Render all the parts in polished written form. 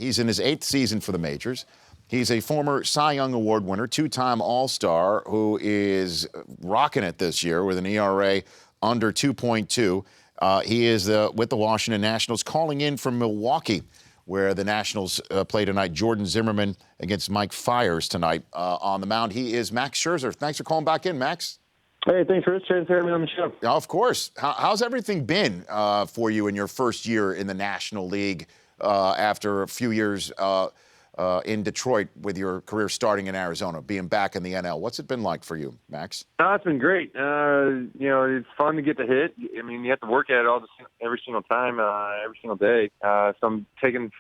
He's in his 8th season for the majors. He's a former Cy Young Award winner, 2-time All-Star, who is rocking it this year with an ERA under 2.2. He is with the Washington Nationals, calling in from Milwaukee, where the Nationals play tonight. Jordan Zimmerman against Mike Fiers tonight on the mound. He is Max Scherzer. Thanks for calling back in, Max. Hey, thanks, Rich. Thanks for having me on the show. Of course. How's everything been for you in your first year in the National League after a few years in Detroit with your career starting in Arizona, being back in the NL? What's it been like for you, Max? It's been great. It's fun to get the hit. I mean, you have to work at it every single time, every single day. So I'm taking,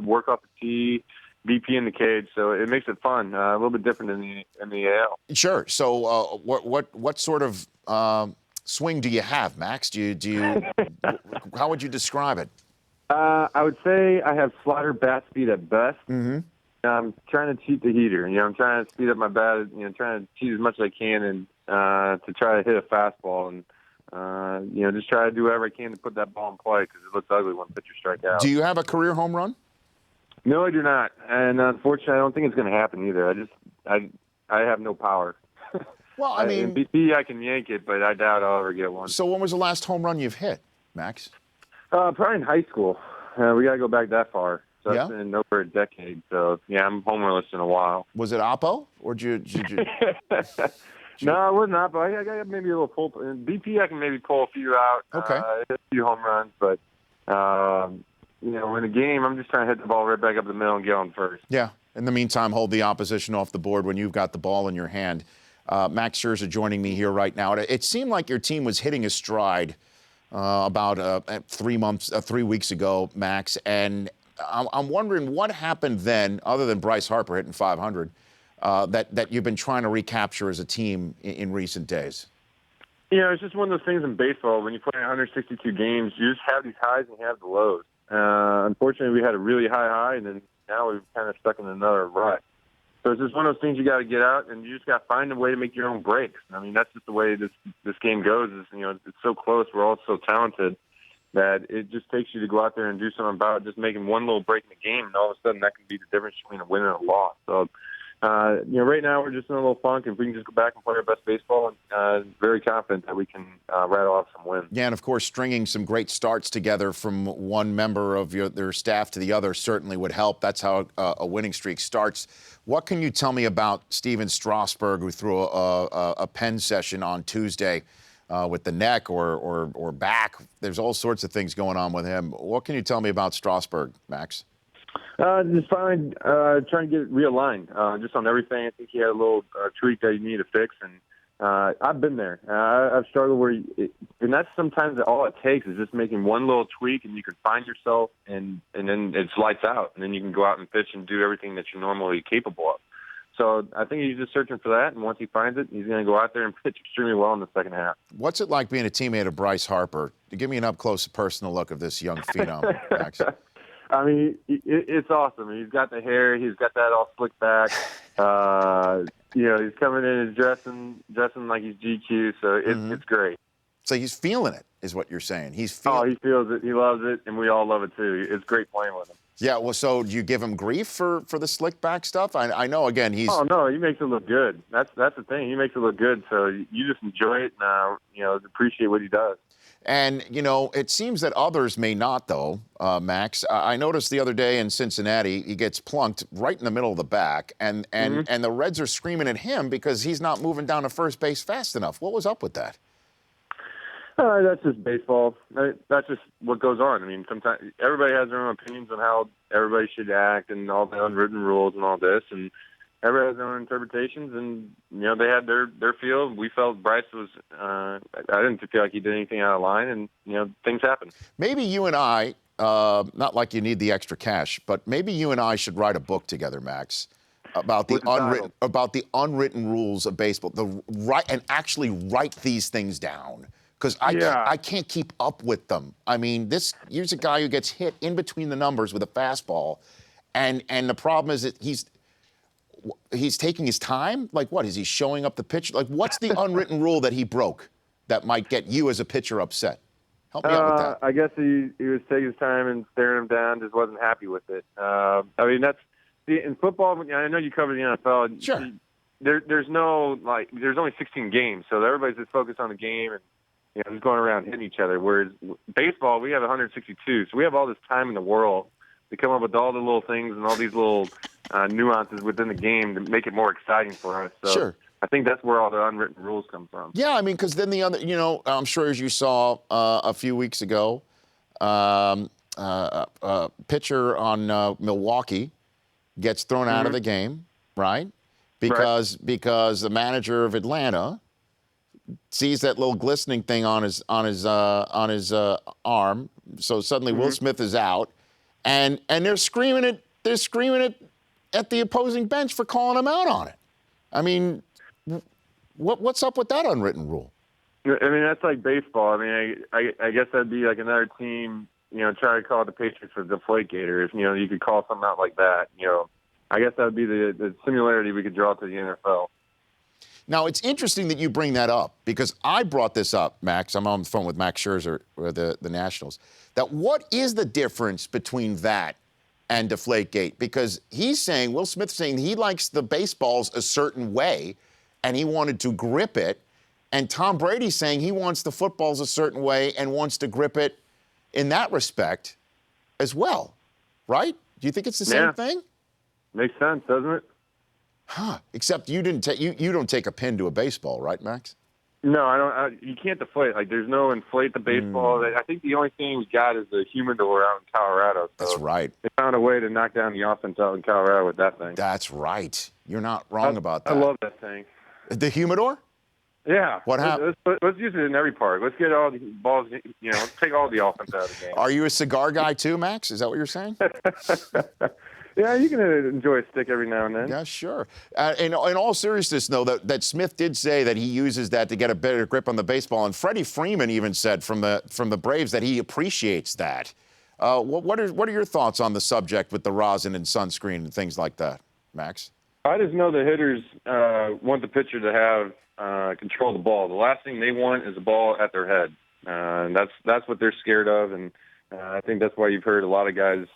work off the tee, BP in the cage, so it makes it fun. A little bit different in the AL. Sure. So, what sort of swing do you have, Max? Do you how would you describe it? I would say I have slider bat speed at best. Mm-hmm. I'm trying to cheat the heater. I'm trying to speed up my bat. Trying to cheat as much as I can and to try to hit a fastball and just try to do whatever I can to put that ball in play because it looks ugly when pitchers strike out. Do you have a career home run? No, I do not, and unfortunately, I don't think it's going to happen either. I have no power. Well, I mean, BP, I can yank it, but I doubt I'll ever get one. So, when was the last home run you've hit, Max? Probably in high school. We got to go back that far. So yeah? It's been over a decade. So yeah, I'm homerless in a while. Was it Oppo, or did you? No, it wasn't Oppo. I got maybe a little pull. In BP, I can maybe pull a few out. Okay. Hit a few home runs, but in a game, I'm just trying to hit the ball right back up the middle and get on first. Yeah. In the meantime, hold the opposition off the board when you've got the ball in your hand. Max Scherzer joining me here right now. It seemed like your team was hitting a stride about 3 weeks ago, Max, and I'm wondering what happened then, other than Bryce Harper hitting 500, that you've been trying to recapture as a team in recent days. It's just one of those things in baseball. When you play 162 games, you just have these highs and you have the lows. Unfortunately, we had a really high, and then now we've kind of stuck in another rut. So it's just one of those things you got to get out, and you just got to find a way to make your own breaks. I mean, that's just the way this game goes. It's so close. We're all so talented that it just takes you to go out there and do something about it. Just making one little break in the game, and all of a sudden that can be the difference between a win and a loss. So, right now we're just in a little funk. If we can just go back and play our best baseball, and very confident that we can rattle off some wins. Yeah, and of course, stringing some great starts together from one member of their staff to the other certainly would help. That's how a winning streak starts. What can you tell me about Steven Strasburg, who threw a pen session on Tuesday with the neck or back? There's all sorts of things going on with him. What can you tell me about Strasburg, Max? Just finally trying to get it realigned just on everything. I think he had a little tweak that you need to fix, and I've been there. I've struggled and that's sometimes all it takes is just making one little tweak, and you can find yourself, and then it's lights out, and then you can go out and pitch and do everything that you're normally capable of. So I think he's just searching for that, and once he finds it, he's going to go out there and pitch extremely well in the second half. What's it like being a teammate of Bryce Harper? Give me an up-close personal look of this young phenom, Max. I mean, it's awesome. He's got the hair. He's got that all slicked back. He's coming in and dressing like he's GQ, so it's great. So he's feeling it, is what you're saying. He feels it. He loves it, and we all love it, too. It's great playing with him. Yeah, well, so do you give him grief for the slick back stuff? I know, again, he's... Oh, no, he makes it look good. That's the thing. He makes it look good, so you just enjoy it and, appreciate what he does. And, it seems that others may not, though, Max. I noticed the other day in Cincinnati, he gets plunked right in the middle of the back, and the Reds are screaming at him because he's not moving down to first base fast enough. What was up with that? That's just baseball. That's just what goes on. I mean, sometimes everybody has their own opinions on how everybody should act and all the unwritten rules and all this, and everybody has their own interpretations, and, they had their feel. We felt Bryce was I didn't feel like he did anything out of line, and, things happen. Maybe you and I, not like you need the extra cash, but maybe you and I should write a book together, Max, about the unwritten rules of baseball, and actually write these things down. Because I can't keep up with them. I mean, here's a guy who gets hit in between the numbers with a fastball, and the problem is that he's taking his time. Like, what is he showing up the pitch? Like, what's the unwritten rule that he broke that might get you as a pitcher upset? Help me out with that. I guess he was taking his time and staring him down, just wasn't happy with it. I mean, in football, I know you cover the NFL. Sure. There's only 16 games, so everybody's just focused on the game and just going around hitting each other. Whereas baseball, we have 162, so we have all this time in the world to come up with all the little things and all these little nuances within the game to make it more exciting for us. So Sure. I think that's where all the unwritten rules come from. Yeah, I mean, because then the other, I'm sure as you saw a few weeks ago, pitcher on Milwaukee gets thrown out of the game, right? Because the manager of Atlanta sees that little glistening thing on his arm. So suddenly Will Smith is out, and they're screaming at the opposing bench for calling him out on it. I mean, what's up with that unwritten rule? I mean, that's like baseball. I mean, I guess that'd be like another team, try to call the Patriots for Deflategate, or if you could call something out like that. I guess that would be the similarity we could draw to the NFL. Now, it's interesting that you bring that up because I brought this up, Max. I'm on the phone with Max Scherzer, or the Nationals. That what is the difference between that and Deflategate? Because Will Smith's saying he likes the baseballs a certain way and he wanted to grip it. And Tom Brady's saying he wants the footballs a certain way and wants to grip it in that respect as well, right? Do you think it's the same thing? Makes sense, doesn't it? Huh. Except you didn't you don't take a pin to a baseball, right, Max? No, I don't. You can't deflate. Like, there's no inflate the baseball. I think the only thing we got is the humidor out in Colorado. So that's right. They found a way to knock down the offense out in Colorado with that thing. That's right. You're not wrong about that. I love that thing. The humidor? Yeah. What happened? Let's use it in every park. Let's get all the balls, let's take all the offense out of the game. Are you a cigar guy too, Max? Is that what you're saying? Yeah, you can enjoy a stick every now and then. Yeah, sure. In all seriousness, though, that Smith did say that he uses that to get a better grip on the baseball, and Freddie Freeman even said from the Braves that he appreciates that. What are your thoughts on the subject with the rosin and sunscreen and things like that, Max? I just know the hitters want the pitcher to have control of the ball. The last thing they want is a ball at their head. And that's what they're scared of, and I think that's why you've heard a lot of guys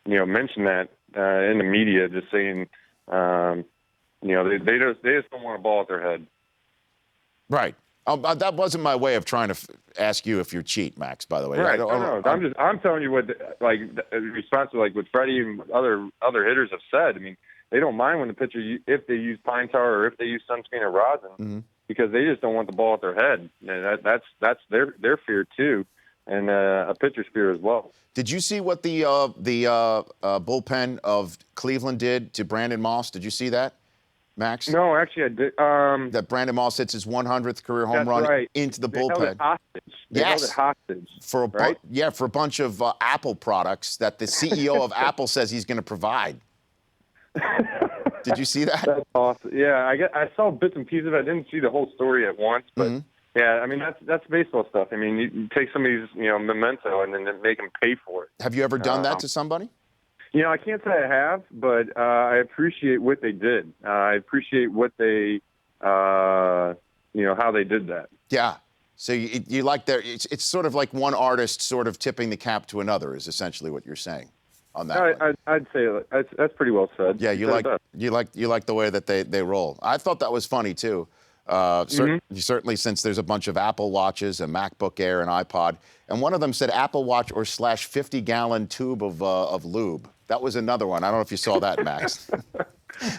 mention that in the media, just saying, they just don't want a ball at their head. Right. That wasn't my way of trying to ask you if you cheat, Max. By the way, right? I'm telling you what, the response to what Freddie and other hitters have said. I mean, they don't mind when the pitcher, if they use pine tar or if they use sunscreen or rosin, because they just don't want the ball at their head. And that's their fear too, and a pitcher's fear as well. Did you see what the bullpen of Cleveland did to Brandon Moss? Did you see that, Max? No, actually I did. That Brandon Moss hits his 100th career home run into the bullpen. Held it hostage. They held it hostage. For a bunch of Apple products that the CEO of Apple says he's going to provide. Did you see that? That's awesome. Yeah, I saw bits and pieces of it. I didn't see the whole story at once, but yeah, I mean that's baseball stuff. I mean, you take somebody's memento and then make them pay for it. Have you ever done that to somebody? I can't say I have, but I appreciate what they did. I appreciate what they, how they did that. Yeah. So you like it's sort of like one artist sort of tipping the cap to another is essentially what you're saying on that. I'd say that's pretty well said. Yeah, you like the way that they roll. I thought that was funny too. Certainly since there's a bunch of Apple Watches, a MacBook Air, and iPod, and one of them said Apple Watch or / 50-gallon tube of lube. That was another one. I don't know if you saw that, Max.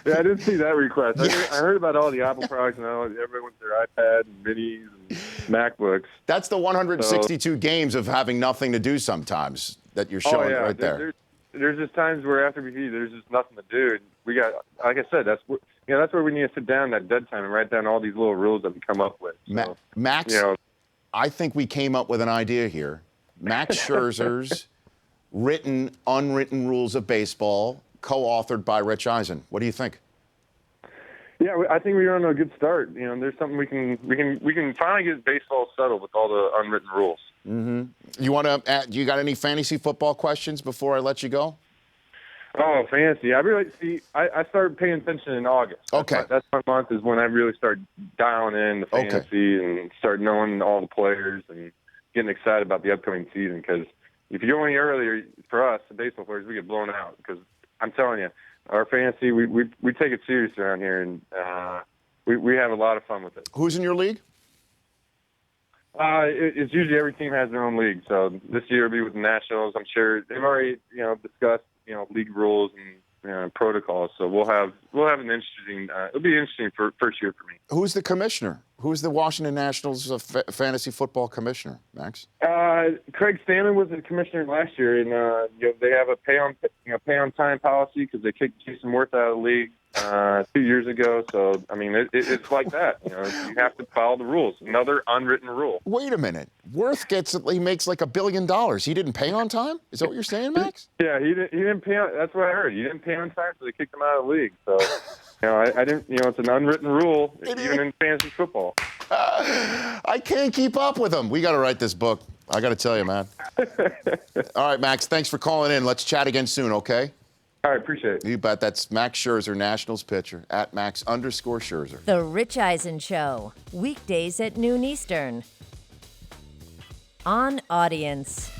Yeah, I didn't see that request. Yes. I heard about all the Apple products and everyone with their iPad and minis and MacBooks. That's the 162 games of having nothing to do sometimes that you're showing right there. There's just times where after we eat, there's just nothing to do. And we got, like I said, that's where we need to sit down that dead time and write down all these little rules that we come up with. So, Max, I think we came up with an idea here. Max Scherzer's unwritten rules of baseball, co-authored by Rich Eisen. What do you think? Yeah, I think we're on a good start. There's something we can finally get baseball settled with all the unwritten rules. Do you got any fantasy football questions before I let you go? Oh, fantasy! I started paying attention in August. That's my month is when I really start dialing in the fantasy and start knowing all the players and getting excited about the upcoming season, because if you go any earlier, for us, the baseball players, we get blown out. Because I'm telling you, our fantasy, we take it serious around here, and we have a lot of fun with it. Who's in your league? It's usually every team has their own league. So this year will be with the Nationals. I'm sure they've already, discussed, league rules and protocols. So we'll have an interesting. It'll be interesting for first year for me. Who's the commissioner? Who's the Washington Nationals fantasy football commissioner, Max? Craig Stammen was the commissioner last year, and they have a pay on time policy because they kicked Jason Worth out of the league 2 years ago. So I mean, it's like that. You have to follow the rules. Another unwritten rule. Wait a minute. Worth he makes like $1 billion. He didn't pay on time? Is that what you're saying, Max? Yeah, he didn't pay on. That's what I heard. He didn't pay on time, so they kicked him out of the league. So. I didn't. It's an unwritten rule, even in fantasy football. I can't keep up with him. We got to write this book. I got to tell you, man. All right, Max. Thanks for calling in. Let's chat again soon, okay? All right, appreciate it. You bet. That's Max Scherzer, Nationals pitcher, at Max_Scherzer. The Rich Eisen Show, weekdays at noon Eastern. On Audience.